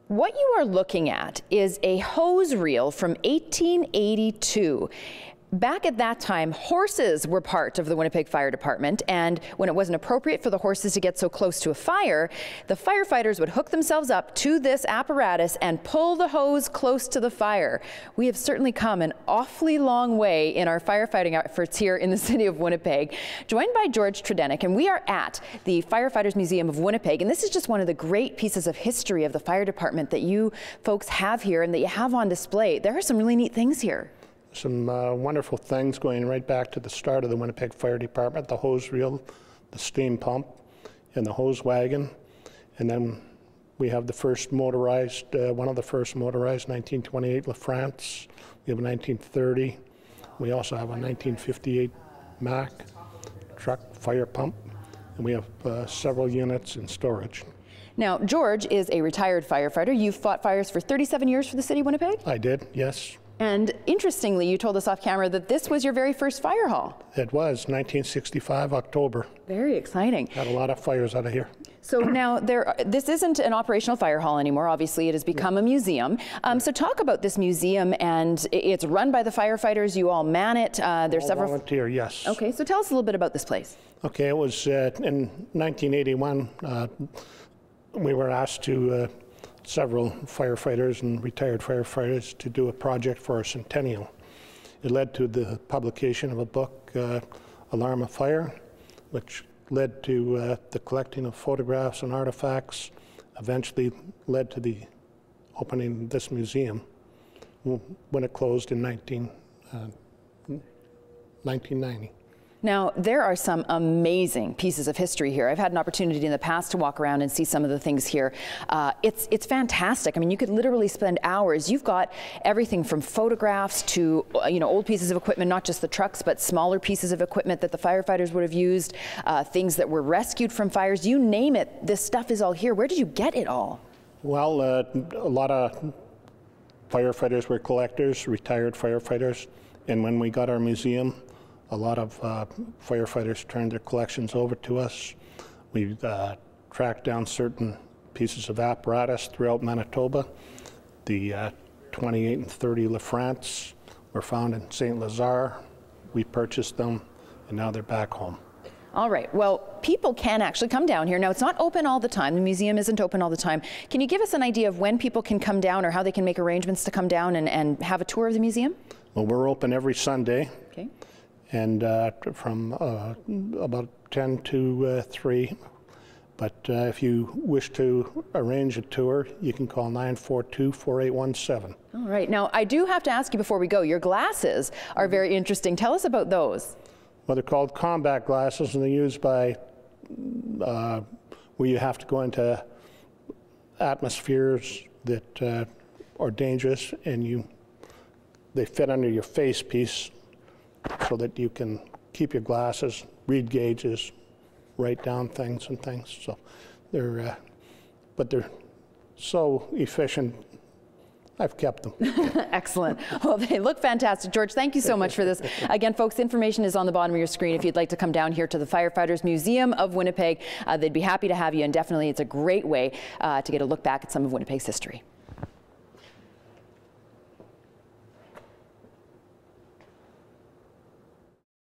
What you are looking at is a hose reel from 1882. Back at that time, horses were part of the Winnipeg Fire Department, and when it wasn't appropriate for the horses to get so close to a fire, the firefighters would hook themselves up to this apparatus and pull the hose close to the fire. We have certainly come an awfully long way in our firefighting efforts here in the city of Winnipeg. Joined by George Tredenik, and we are at the Firefighters Museum of Winnipeg, and this is just one of the great pieces of history of the fire department that you folks have here and that you have on display. There are some really neat things here. Some wonderful things going right back to the start of the Winnipeg Fire Department, the hose reel, the steam pump, and the hose wagon. And then we have the first motorized, one of the first motorized 1928 LaFrance. We have a 1930. We also have a 1958 Mack truck fire pump. And we have several units in storage. Now, George is a retired firefighter. You've fought fires for 37 years for the city of Winnipeg? I did, yes. And interestingly, you told us off camera that this was your very first fire hall. It was, 1965, October. Very exciting. Had a lot of fires out of here. So now, this isn't an operational fire hall anymore. Obviously, it has become a museum. So talk about this museum, and it's run by the firefighters. You all man it. There's several volunteer, yes. Okay, so tell us a little bit about this place. Okay, it was in 1981. We were asked to several firefighters and retired firefighters to do a project for our centennial. It led to the publication of a book, Alarm of Fire, which led to the collecting of photographs and artifacts, eventually led to the opening of this museum when it closed in 1990. Now, there are some amazing pieces of history here. I've had an opportunity in the past to walk around and see some of the things here. It's fantastic. I mean, you could literally spend hours. You've got everything from photographs to, old pieces of equipment, not just the trucks, but smaller pieces of equipment that the firefighters would have used, things that were rescued from fires. You name it, this stuff is all here. Where did you get it all? Well, a lot of firefighters were collectors, retired firefighters, and when we got our museum, a lot of firefighters turned their collections over to us. We tracked down certain pieces of apparatus throughout Manitoba. The 28 and 30 LaFrance were found in St. Lazare. We purchased them, and now they're back home. All right, well, people can actually come down here. Now, it's not open all the time. The museum isn't open all the time. Can you give us an idea of when people can come down or how they can make arrangements to come down and have a tour of the museum? Well, we're open every Sunday. Okay. And from about 10 to 3. But if you wish to arrange a tour, you can call 942-4817. All right. Now, I do have to ask you before we go, your glasses are very interesting. Tell us about those. Well, they're called combat glasses, and they're used by where you have to go into atmospheres that are dangerous, and they fit under your face piece, so that you can keep your glasses, read gauges, write down things and things. So but they're so efficient. I've kept them. Excellent. Well, they look fantastic. George, thank you so much for this. Again, folks, information is on the bottom of your screen if you'd like to come down here to the Firefighters Museum of Winnipeg. They'd be happy to have you, and definitely it's a great way to get a look back at some of Winnipeg's history.